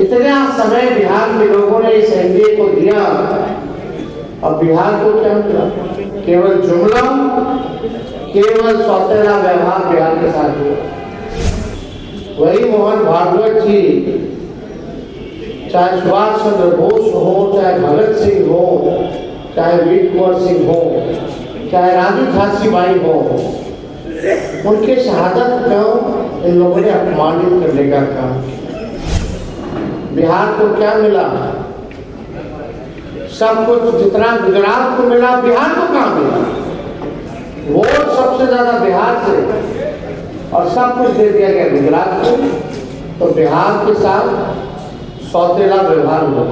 इतना समय बिहार के लोगों ने इस एनडीए को दिया और बिहार को क्या मिला? केवल जुमला, केवल सौतेला व्यवहार बिहार के साथ हुआ। वही मोहन भागवत जी, चाहे सुभाष चंद्र बोस हो, चाहे भगत सिंह हो, चाहे वीर कुंवर सिंह हो, चाहे रानी झांसीबाई हो, उनके शहादत को इन लोगों ने अपमानित करने का काम किया। बिहार को क्या मिला? सब कुछ जितना गुजरात को मिला, बिहार को कहाँ मिला? वोट सबसे ज्यादा बिहार से और सब कुछ दे दिया गया गुजरात को। तो बिहार के साथ सौतेला व्यवहार हुआ।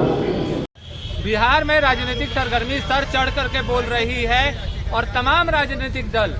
बिहार में राजनीतिक सरगर्मी सर चढ़ करके बोल रही है और तमाम राजनीतिक दल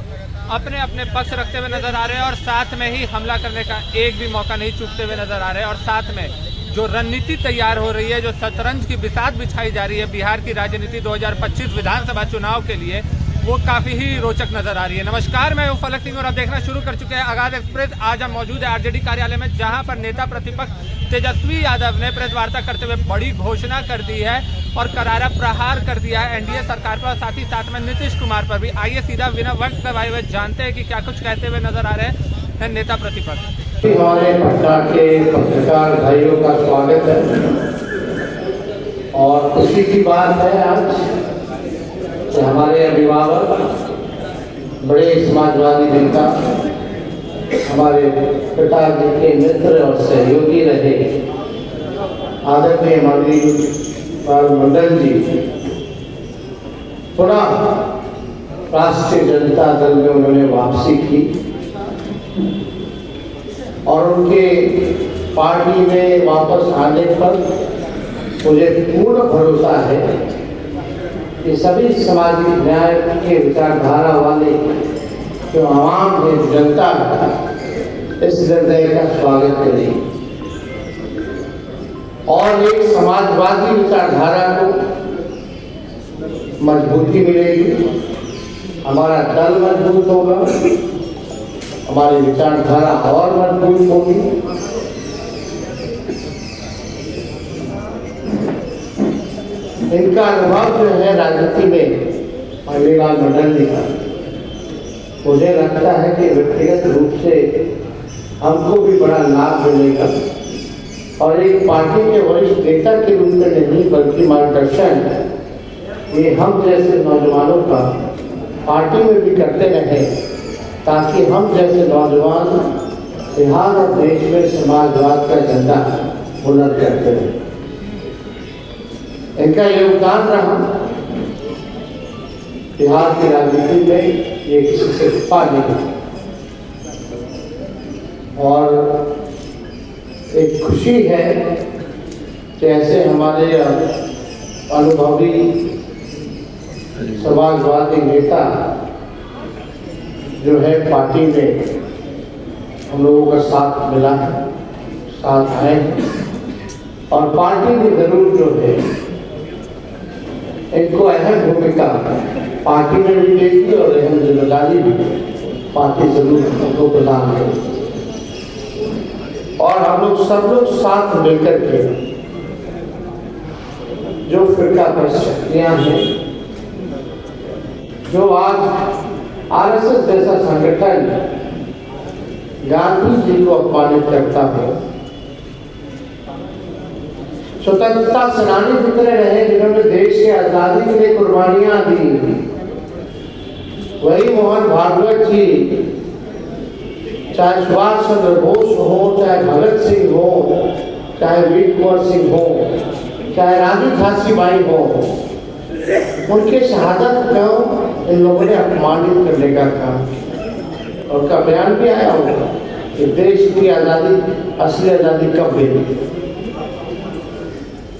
अपने अपने पक्ष रखते हुए नजर आ रहे हैं और साथ में ही हमला करने का एक भी मौका नहीं चूकते हुए नजर आ रहे हैं। और साथ में जो रणनीति तैयार हो रही है, जो शतरंज की बिसात बिछाई जा रही है बिहार की राजनीति 2025 विधानसभा चुनाव के लिए, वो काफी ही रोचक नजर आ रही है। नमस्कार, मैं हूं फलक सिंह और आप देखना शुरू कर चुके हैं आगाज एक्सप्रेस। आज हम मौजूद है आरजेडी कार्यालय में, जहां पर नेता प्रतिपक्ष तेजस्वी यादव ने प्रेस वार्ता करते हुए बड़ी घोषणा कर दी है और करारा प्रहार कर दिया है एनडीए सरकार पर, साथ ही साथ में नीतीश कुमार पर भी। आइए सीधा बिना वक्त गवाए हुए जानते हैं कि क्या कुछ कहते हुए नजर आ रहे हैं नेता प्रतिपक्ष। हमारे पटना के पत्रकार भाइयों का स्वागत है और खुशी की बात है आज कि हमारे अभिभावक, बड़े समाजवादी नेता, हमारे पिताजी के मित्र और सहयोगी रहे आदरणीय मंडल जी पुनः राष्ट्रीय जनता दल में उन्होंने वापसी की और उनके पार्टी में वापस आने पर मुझे पूर्ण भरोसा है कि सभी सामाजिक न्याय के विचारधारा वाले जो आवाम है, जनता इस निर्णय का स्वागत करेगी और एक समाजवादी विचारधारा को मजबूती मिलेगी। हमारा दल मजबूत होगा, हमारी विचारधारा और मजबूत होगी। इनका अनुभव जो है राजनीति में अनिलाल मंडल जी का, मुझे लगता है कि व्यक्तिगत रूप से हमको भी बड़ा लाभ मिलेगा और एक पार्टी के वरिष्ठ नेता के रूप में नहीं बल्कि मार्गदर्शन ये हम जैसे नौजवानों का पार्टी में भी करते रहे, ताकि हम जैसे नौजवान बिहार और देश में समाजवाद का झंडा बुलंद करते रहे। इनका योगदान रहा बिहार की राजनीति में, ये किसी से छुपा नहीं। और एक खुशी है कि ऐसे हमारे अनुभवी समाजवादी नेता जो है पार्टी में हम लोगों का साथ मिला है, साथ आए और पार्टी में जरूर जो है इनको अहम भूमिका पार्टी में भी देगी और अहम जिम्मेदारी भी पार्टी जरूर उनको प्रदान करेगी। और हम लोग सब लोग साथ मिलकर के जो फिरका पर शक्तियां हैं, जो आज आरएसएस जैसा संगठन गांधी जी को अपमानित करता है, स्वतंत्रता सेनानी जितने रहे जिन्होंने देश की आजादी के लिए कुर्बानियां दी, वही मोहन भागवत जी, चाहे सुभाष चंद्र बोस हो, चाहे भगत सिंह हो, चाहे वीर कुंवर सिंह हो, चाहे रानी झांसीबाई हो, उनके शहादत को इन लोगों ने अपमानित करने का काम किया। और उनका बयान भी आया होगा कि देश की आज़ादी, असली आज़ादी कब मिली।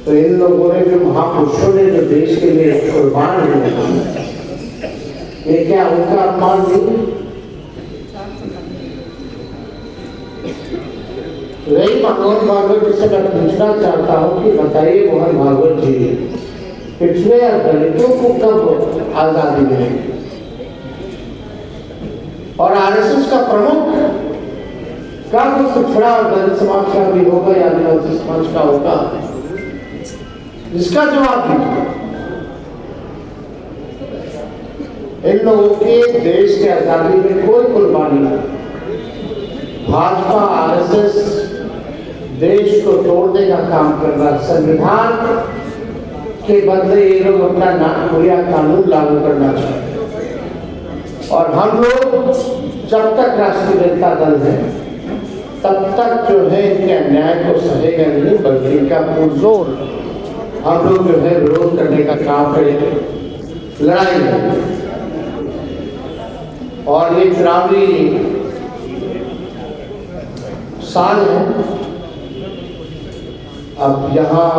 तो इन लोगों ने, जो महापुरुषों ने जो देश के लिए कुर्बान हुए, ये क्या उनका अपमान नहीं? रही मोहन भागवत से मैं पूछना चाहता हूँ कि बताइए मोहन भागवत जी, पिछले दलितों को कब आजादी मिलेगी? और आरएसएस का प्रमुख क्या कुछ पिछड़ा और दलित समाज का भी होगा या आदिवासी समाज का होगा, इसका जवाब दीजिए। इन लोगों के देश के आजादी में कोई कुर्बानी नहीं। भाजपा आरएसएस देश को तोड़ने का काम कर रहा, संविधान के बदले ये लोग अपना बुरा कानून लागू करना चाहते। और हम लोग जब तक राष्ट्रीय जनता दल है तब तक जो है इनके अन्याय को सहेगा नहीं, बल्कि इनका पुरजोर हम लोग जो है विरोध करने का काम करेंगे, लड़ाई करेंगे। और ये चुनावी साल है। अब यहाँ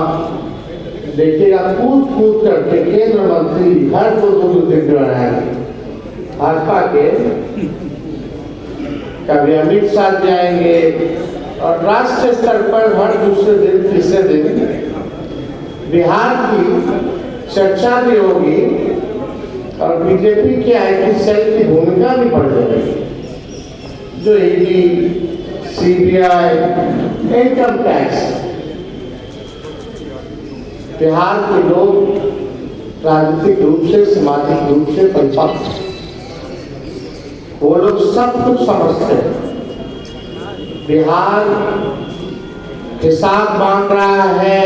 देखिएगा कूद कूद करके केंद्र मंत्री हर दो दिन बनाएंगे भाजपा के, कभी अमित शाह जाएंगे और राष्ट्रीय स्तर पर हर दूसरे दिन तीसरे दिन बिहार की चर्चा भी होगी और बीजेपी के आईटी सेल की भूमिका भी बढ़ जाएगी, जो ED, CBI, income tax, Bihar के लोग राजनीतिक रूप से, सामाजिक रूप से परिपक्व, वो लोग सब कुछ समझते हैं। बिहार हिसाब मांग रहा है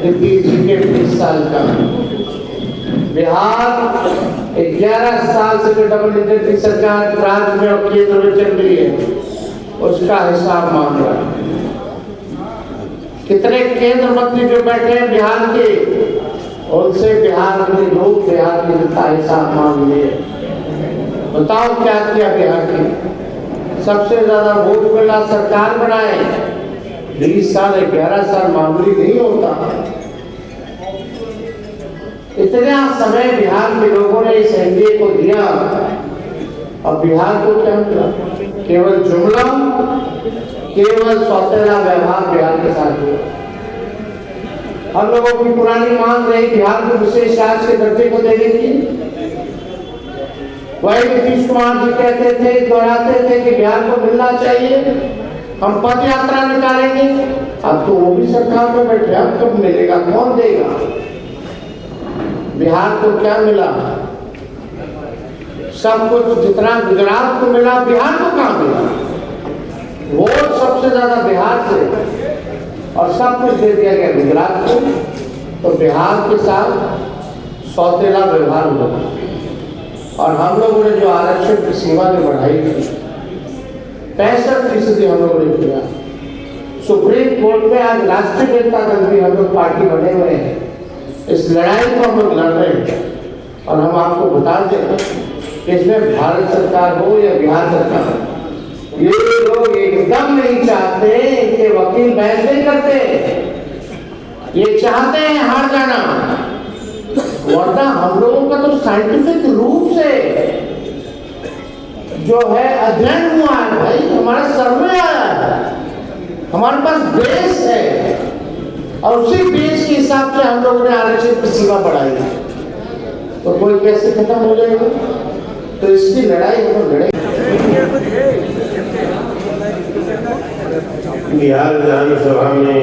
नीतीश जी के 20 साल का। बिहार 11 साल से जो डबल इंजन की सरकार राज्य में और केंद्र में चल रही है, उसका हिसाब मांग रहा है। कितने केंद्र मंत्री जो बैठे हैं बिहार के, उनसे बिहार के लोग, बिहार की जनता हिसाब मांग लिए। बताओ क्या किया बिहार की? सबसे ज्यादा वोट मिला, सरकार बनाए। 20 साल 11 साल मामूली नहीं होता। इतना समय बिहार के लोगों ने इस एनडीए को दिया और बिहार को क्या मिला? केवल जुमला, केवल सौतेला व्यवहार बिहार के साथ हुआ। हम लोगों की पुरानी मांग रही बिहार को विशेष राज्य के दर्जे को देने की। वही नीतीश कुमार जी कहते थे, दोहराते थे कि बिहार को मिलना चाहिए, हम पद यात्रा निकालेंगे। अब तो वो भी सरकार में बैठे, अब कब मिलेगा, कौन देगा? बिहार को क्या मिला? सब कुछ जितना गुजरात को मिला, बिहार को कहाँ मिला? वोट सबसे ज्यादा बिहार से और सब कुछ दे दिया गया गुजरात को। तो बिहार के साथ सौतेला व्यवहार हुआ। और हम लोगों ने जो आरक्षण की सीमा में बढ़ाई थी, 65% हम लोगों ने किया। सुप्रीम कोर्ट में आज राष्ट्रीय जनता दल भी हम लोग पार्टी बने हुए हैं। इस लड़ाई को हम लोग लड़ रहे हैं। और हम आपको बता दें कि इसमें भारत सरकार हो या बिहार सरकार, ये लोग एकदम नहीं चाहते, इनके वकील बहस नहीं करते, ये चाहते हैं हार जाना। वरना हम लोगों का तो साइंटिफिक रूप से जो है अध्ययन हुआ है भाई, हमारा सर्वे आया है, हमारे पास बेस है और उसी बेस के हिसाब से हम लोगों ने आरक्षण की सीमा बढ़ाई है। तो कोई कैसे खत्म हो जाएगा? तो इसकी लड़ाई हम लोग लड़ेंगे। बिहार विधानसभा में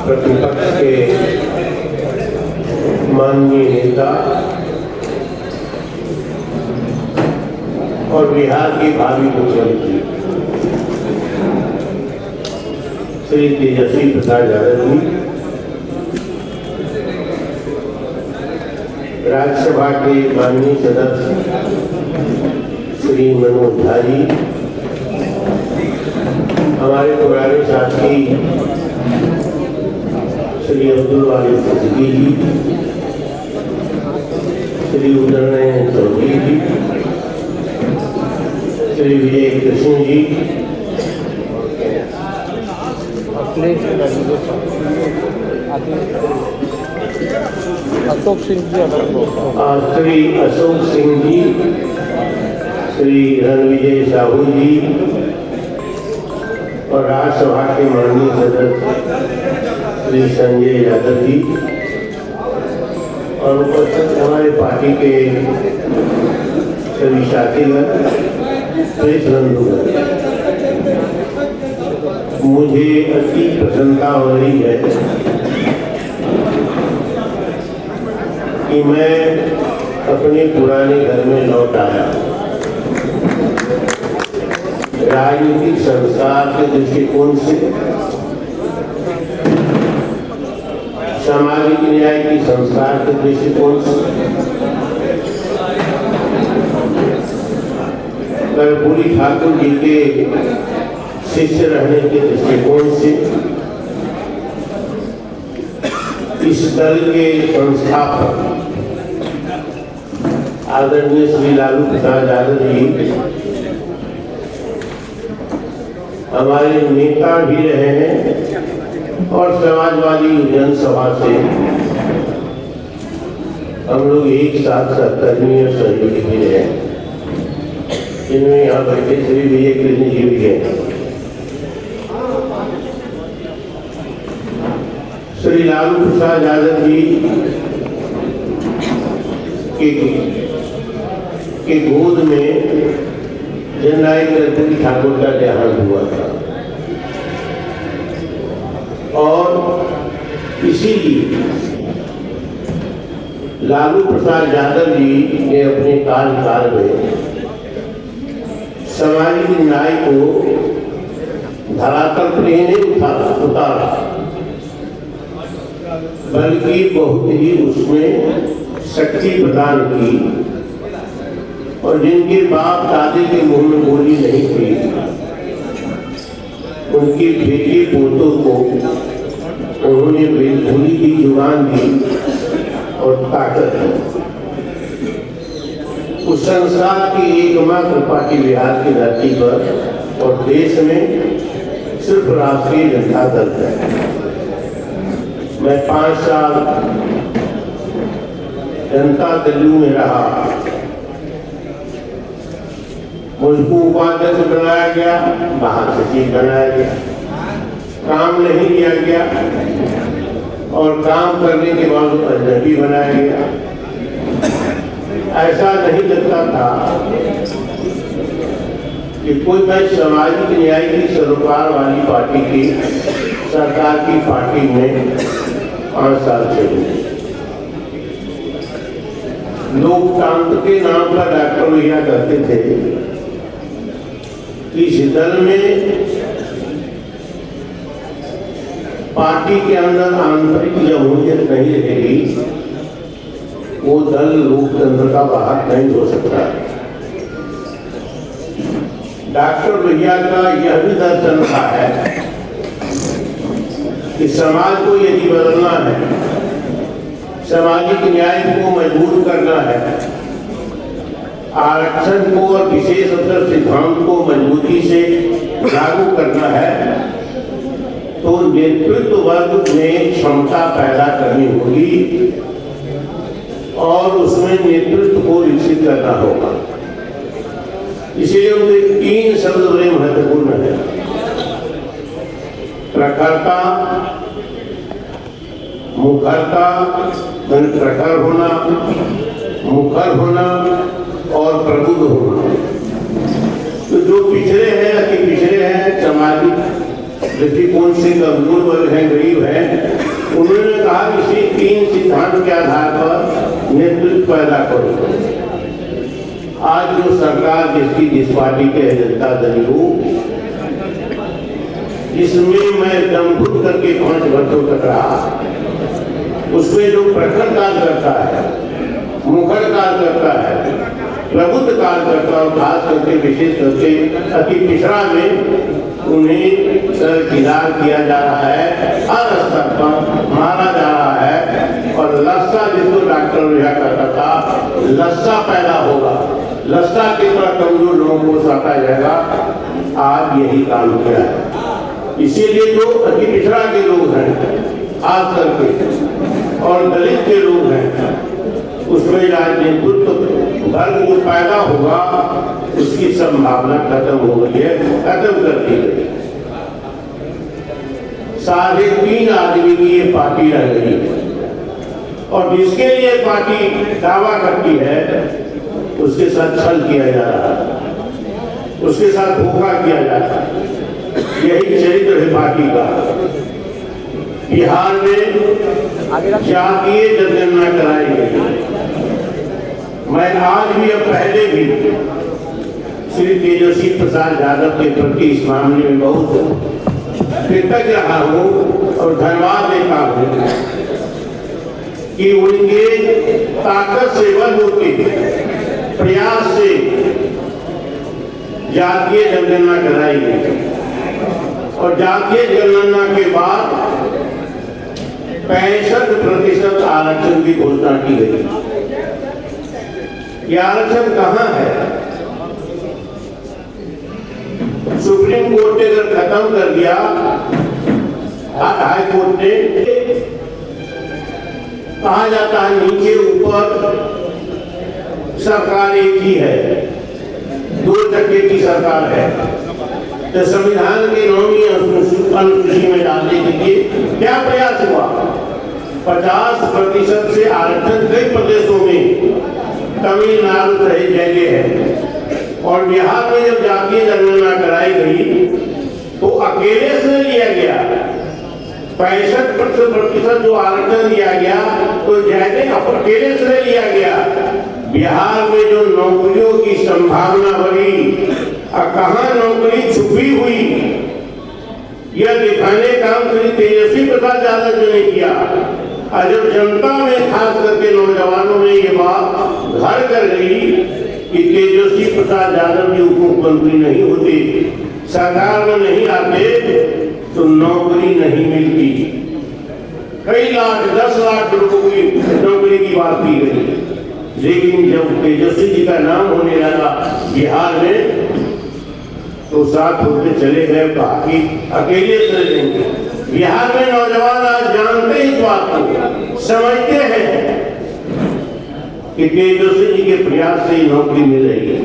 प्रतिपक्ष के माननीय नेता और बिहार की भावी मुख्यमंत्री श्री तेजस्वी प्रसाद यादव जी, राज्यसभा के माननीय सदस्य श्री मनोज झा जी, हमारे पुराने साथी श्री अब्दुल वालिद सिद्दीकी जी, श्री उदयनारायण चौधरी जी, श्री विजय कृष्ण जी, अशोक सिंह जी, श्री अशोक सिंह जी, श्री रणविजय साहू जी और राज्यसभा के माननीय सदस्य श्री संजय यादव जी और उपस्थित हमारे पार्टी के सभी साथीगण, प्रेस बंधुगण, मुझे अति प्रसन्नता हो रही है कि मैं अपने पुराने घर में लौट आया। राजनीतिक संस्कार के दृष्टिकोण से, सामाजिक न्याय की संस्कार के दृष्टिकोण से, कर्पूरी ठाकुर जी के शिष्य रहने के दृष्टिकोण से, इस दल के संस्थापक आदरणीय श्री लालू प्रसाद यादव जी हमारे नेता भी रहे हैं और समाजवादी जनसभा से हम लोग एक साथ सहकर्मी और सहयोगी भी रहे हैं, जिनमें यहाँ बैठे श्री विजय कृष्ण जी भी हैं। श्री लालू प्रसाद यादव जी के गोद में जननायक कर्पूरी ठाकुर का देहांत हुआ था और इसीलिए लालू प्रसाद यादव जी ने अपने कार्यकाल में सामाजिक न्याय को धरातल पर ही नहीं उतारा, बल्कि बहुत ही उसमें शक्ति प्रदान की और जिनके बाप दादी के मुंह में बोली नहीं थी, उनके बेटे पोतों को उन्होंने बेलधुली की जुबान दी और ताकत दी। उस संसार की एकमात्र पार्टी बिहार की धरती पर और देश में सिर्फ राष्ट्रीय जनता दल है। मैं 5 साल जनता दल में रहा, मुझको उपाध्यक्ष बनाया गया, महासचिव बनाया गया, काम नहीं किया गया और काम करने के बाद अजनबी बनाया गया। ऐसा नहीं लगता था कि कोई मैं सामाजिक न्याय की सरोकार वाली पार्टी की सरकार की पार्टी में 5 साल से हूँ। लोकतंत्र के नाम पर डॉक्टर भैया कहते थे कि इस दल में पार्टी के अंदर आंतरिक जमहूरियत नहीं रहेगी, वो दल लोकतंत्र का वाहक नहीं हो सकता। डॉक्टर भैया का यह भी दर्शन था है कि समाज को यदि बदलना है, सामाजिक न्याय को मजबूत करना है, आरक्षण को और विशेष अवसर सिद्धांत को मजबूती से लागू करना है, तो नेतृत्व वर्ग में क्षमता पैदा करनी होगी और उसमें नेतृत्व को विकसित करना होगा। इसलिए उनके 3 शब्द बड़े महत्वपूर्ण है: प्रखरता, मुखरता, प्रखर होना, मुखर होना और प्रबुद्ध होना। तो जो पिछड़े हैं, अति पिछड़े हैं, सामाजिक दृष्टिकोण से कमजोर वर्ग हैं, गरीब हैं, उन्होंने कहा इसी 3 सिद्धांत के आधार पर नेतृत्व पैदा करो। आज जो सरकार जिस पार्टी के जनता दल हो, जिसमें मैं दमघुट करके 5 वर्षों तक रहा, उसमें जो प्रखर कार्य करता है, मुखर कार्य करता है, प्रबुद्ध कार्य करता है और खास करके विशेष करके अति पिछड़ा में उन्हें सरकिनार किया जा रहा है, हर स्तर पर मारा जा रहा है। और लस्सा, जिसको डॉक्टर भैया कहता था, लस्सा पैदा होगा, लस्सा के तरह कमजोर लोगों को साटा जाएगा। आज यही काम किया है। इसीलिए जो अति पिछड़ा के लोग हैं खास करके और दलित के लोग हैं, उसमें राजनीतिक वर्ग जो पैदा होगा उसकी संभावना खत्म हो गई है, खत्म कर दी गई। 3.5 आदमी की ये पार्टी रह गई है और जिसके लिए पार्टी दावा करती है उसके साथ छल किया जा रहा है। उसके साथ धोखा किया जाता है। यही चरित्र है पार्टी का। बिहार में जातीय जनगणना कराई गई। मैं आज भी और पहले भी श्री तेजस्वी प्रसाद यादव के प्रति इस मामले में बहुत कृतज्ञ रहा हूँ और धन्यवाद देता हूँ कि उनके ताकत से बल होके प्रयास से जातीय जनगणना कराई गई और जातीय जनगणना के बाद 65% आरक्षण की घोषणा की गई। ये आरक्षण कहाँ है? सुप्रीम कोर्ट ने अगर खत्म कर दिया, हाई कोर्ट ने, कहा जाता है नीचे ऊपर सरकार एक ही है, 2 टक्के की सरकार है, तो संविधान के 9वीं अनुसूची में डालने के लिए क्या प्रयास हुआ? 50% से आरक्षण कई प्रदेशों में, तमिलनाडु सहित जगह है। और बिहार में जब जातीय जनगणना कराई गई तो अकेले से लिया गया 65% जो आरक्षण दिया गया तो जैसे अकेले से लिया गया। बिहार में जो नौकरियों की संभावना बढ़ी और कहाँ नौकरी छुपी हुई, यह दिखाने का काम श्री तेजस्वी प्रसाद यादव जी ने किया। और जब जनता में खास करके नौजवानों में ये बात घर कर गई कि तेजस्वी प्रसाद यादव जी उप मुख्यमंत्री नहीं होते, सरकार में नहीं आते, तो नौकरी नहीं मिलती। कई लाख 10 लाख लोगों की नौकरी की बात की गई, लेकिन जब तेजस्वी जी का नाम होने लगा बिहार में तो साथ होते चले गए, बाकी अकेले चले जाएंगे। बिहार में नौजवान आज जानते इस बात को, समझते हैं कि तेजस्वी जी के प्रयास से नौकरी मिल रही है।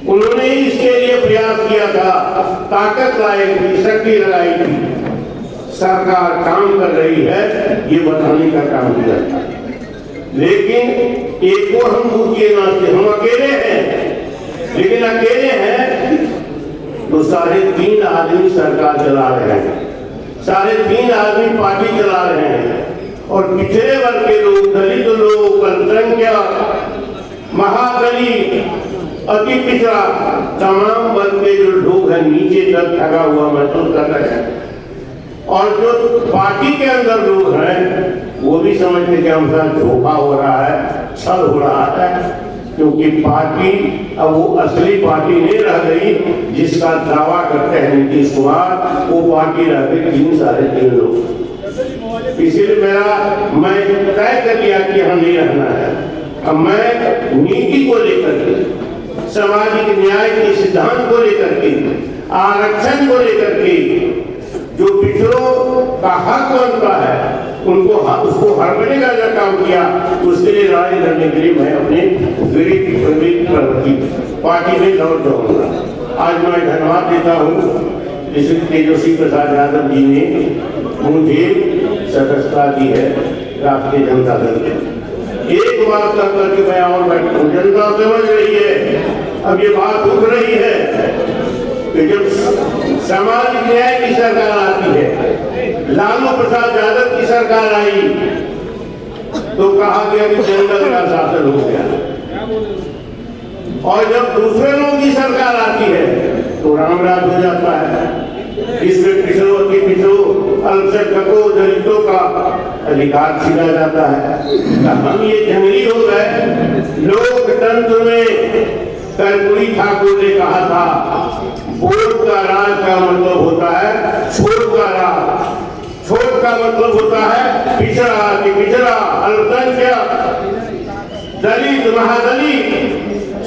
उन्होंने इसके लिए प्रयास किया था, ताकत लाई थी, शक्ति लगाई थी। सरकार काम कर रही है ये बताने का काम किया था। लेकिन एक को हम भूखे नाते, हम अकेले हैं, लेकिन अकेले हैं तो 3.5 आदमी सरकार चला रहे हैं, 3.5 आदमी पार्टी चला रहे हैं। और पिछड़े वर्ग के लोग, दलित लोग, अल्पसंख्यक, महादलित, अति पिछड़ा, तमाम वर्ग के जो लोग हैं नीचे तक ठगा हुआ महसूस कर रहे हैं। और जो पार्टी के अंदर लोग हैं वो भी समझते कि हम साथ धोखा हो रहा है, छल हो रहा है, क्योंकि पार्टी अब वो असली पार्टी नहीं रह गई जिसका दावा करते हैं नीतीश कुमार। वो पार्टी रह गई 3-3.5 लोग। इसीलिए मैं तय कर लिया कि हम नहीं रहना है। अब मैं नीति को लेकर के, सामाजिक न्याय के सिद्धांत को लेकर के, आरक्षण को लेकर के, जो पिछड़ों का हक बनता है उनको उसको हरने का जो काम किया, उसके लिए लड़ाई लड़ने के लिए मैं अपने पार्टी में लौट जाऊंगा। आज मैं धन्यवाद देता हूँ जिस तेजस्वी प्रसाद यादव जी ने मुझे सदस्यता दी है राष्ट्रीय जनता दल में। एक बात कर करके मैं और बैठा हूँ, जनता समझ रही है, अब ये बात उठ रही है कि जब सामाजिक न्याय की सरकार आती है, लालू प्रसाद यादव की सरकार आई तो कहा गया कि जंगल का शासन हो गया, और जब दूसरे लोगों की सरकार आती है तो राम राज हो जाता है। इसमें पिछड़ों की अल्पसंख्यकों, दलितों का अधिकार छीना जाता है। हम ये जंगली हो गए। लोकतंत्र में कर्पूरी ठाकुर ने कहा था, वोट का राज का मतलब होता है छोट का राज, छोट का मतलब होता है पिछड़ा कि पिछड़ा, अल्पसंख्यक, दलित, महादलित,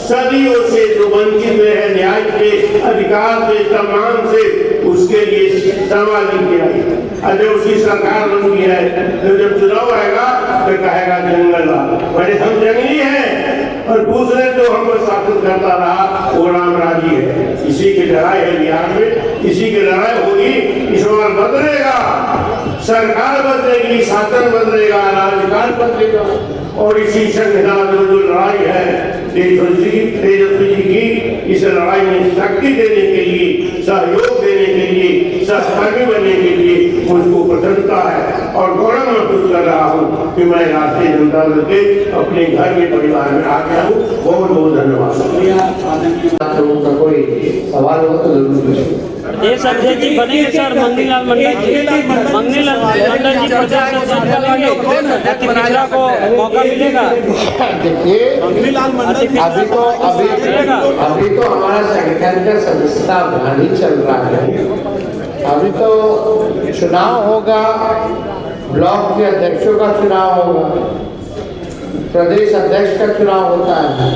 सदियों से जो वंचित है न्याय के अधिकार से, सम्मान से, उसके लिए सामाजिक न्याय। और जब उसकी सरकार बनती है तो जब चुनाव आएगा तो कहेगा जंगल, बड़े हम जंगली हैं, और दूसरे जो हमको शासन करता रहा वो रामराजी है। इसी की लड़ाई है बिहार में, इसी की लड़ाई होगी। इस बार बदलेगा, सरकार बदलेगी, शासन बदलेगा, राजकाज बदलेगा, और इसी संविधान में जो लड़ाई है तेजस्वी जी की इस लड़ाई में शक्ति देने के लिए, सहयोग देने के लिए, सहकर्मी बनने के लिए मुझको प्रसन्नता है और गौरव महसूस कर रहा हूँ कि मैं राष्ट्रीय जनता दल के अपने घर में परिवार में आ गया हूँ। बहुत बहुत धन्यवाद। लोगों का कोई सवाल हो तो जरूर पूछो। ये अध्यक्ष जी बनेंगे सर मंगनीलाल मंडल जी। मंगनीलाल मंडल जी प्रचार मिश्रा को मौका मिलेगा। देखिए अभी तो हमारा संगठन का सदस्यता अभियान ही चल रहा है। अभी तो चुनाव होगा, ब्लॉक के अध्यक्षों का चुनाव होगा, प्रदेश अध्यक्ष का चुनाव होता है,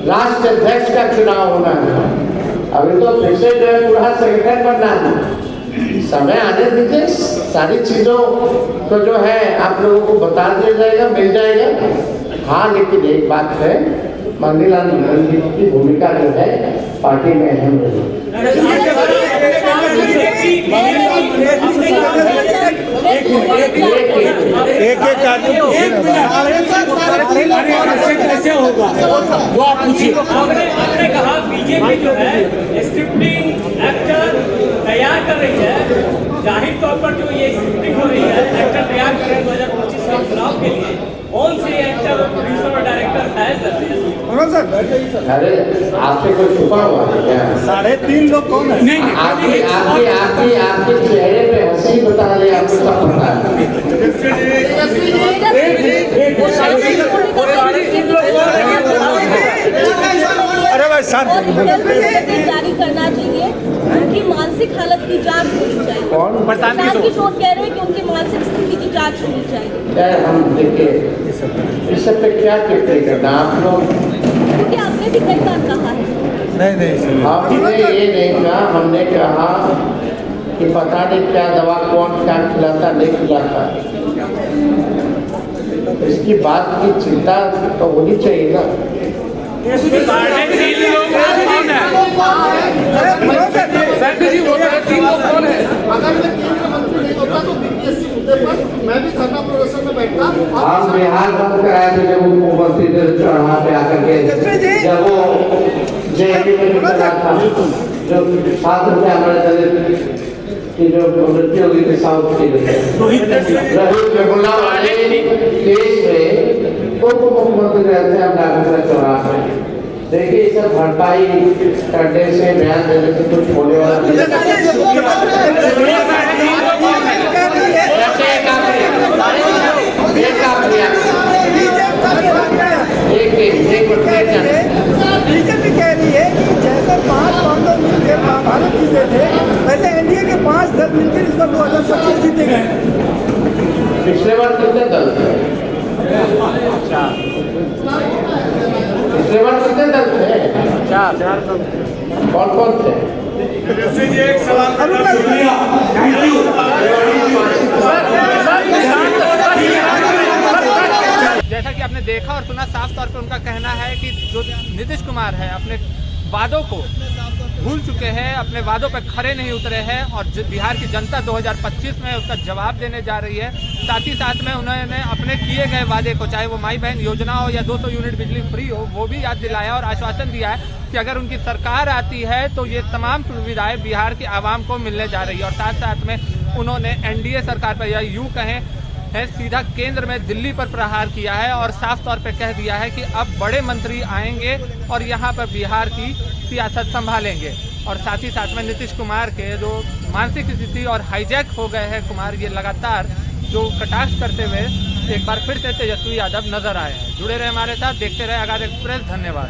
राष्ट्र अध्यक्ष का चुनाव होना है। अभी तो फिर से जो है पूरा संगठन बनना है। समय आने दीजिए, सारी चीजों को जो है आप लोगों को बता दिया जाएगा, मिल जाएगा। हाँ, लेकिन एक बात है, मंगनीलाल मंडल जी की भूमिका जो है पार्टी में अहम रही। कैसे होगा वो आप पूछिए। आपने कहा बीजेपी जो है स्क्रिप्टिंग एक्टर तैयार कर रही है। जाहिर तौर पर जो ये स्क्रिप्टिंग हो रही है, एक्टर तैयार कर रहे हैं 2025 के चुनाव के लिए, कौन से एक्टर और प्रोड्यूसर और डायरेक्टर है सर? अरे आपसे कोई छुपा हुआ है क्या? 3.5 लोग कौन है? नहीं आपके चेहरे पे हंसी बता रही, आपको सब पता है। अरे भाई साहब जारी करना चाहिए, उनकी मानसिक हालत की जांच होनी चाहिए। प्रशांत किशोर कह रहे हैं कि उनकी मानसिक स्थिति की जांच होनी चाहिए। हम देखिए इस सब पे क्या टिप्पणी करना आप लोग, क्योंकि आपने भी कई बार कहा है। नहीं हमने ये नहीं कहा, हमने कहा कि पता नहीं क्या दवा कौन क्या खिलाता नहीं खिलाता, इसकी बात की चिंता तो होनी चाहिए ना। मैं भी धरना प्रदर्शन में बैठता। हम बिहार बंद कराए थे जब मुख्यमंत्री ने चढ़ा पे आकर के, जब वो जेएनयू में निकला था, जो 7 रुपये हमारे दलित की जो मृत्यु हुई थी साउथ की रोहित वेमुला वाले केस में उप मुख्यमंत्री रहते हैं नागपुर चौराहा पे। देखिए सब भरपाई करने से, बयान देने से कुछ होने वाला बीजेपी कह रही है कि जैसे 5 कांग्रेस मिलकर भारत जीते थे, वैसे एनडीए के 5 दल मिलकर इस बार 2025 जीते गए। पिछले बार कितने दल थे? पिछले बार कितने दल थे? 4। कौन कौन थे? एक जैसा कि आपने देखा और सुना, साफ तौर पर उनका कहना है कि जो नीतीश कुमार है अपने वादों को भूल चुके हैं, अपने वादों पर खरे नहीं उतरे हैं और बिहार की जनता 2025 में उसका जवाब देने जा रही है। साथ ही साथ में उन्होंने अपने किए गए वादे को, चाहे वो माई बहन योजना हो या 200 यूनिट बिजली फ्री हो, वो भी याद दिलाया और आश्वासन दिया है कि अगर उनकी सरकार आती है तो ये तमाम सुविधाएं बिहार की आवाम को मिलने जा रही है। और साथ साथ में उन्होंने एनडीए सरकार पर, या यूँ कहें है सीधा केंद्र में दिल्ली पर प्रहार किया है और साफ तौर पे कह दिया है कि अब बड़े मंत्री आएंगे और यहाँ पर बिहार की सियासत संभालेंगे। और साथ ही साथ में नीतीश कुमार के जो मानसिक स्थिति और हाईजैक हो गए हैं कुमार, ये लगातार जो कटाक्ष करते हुए एक बार फिर से तेजस्वी यादव नजर आए हैं। जुड़े रहे हमारे साथ, देखते रहे आगाज एक्सप्रेस। धन्यवाद।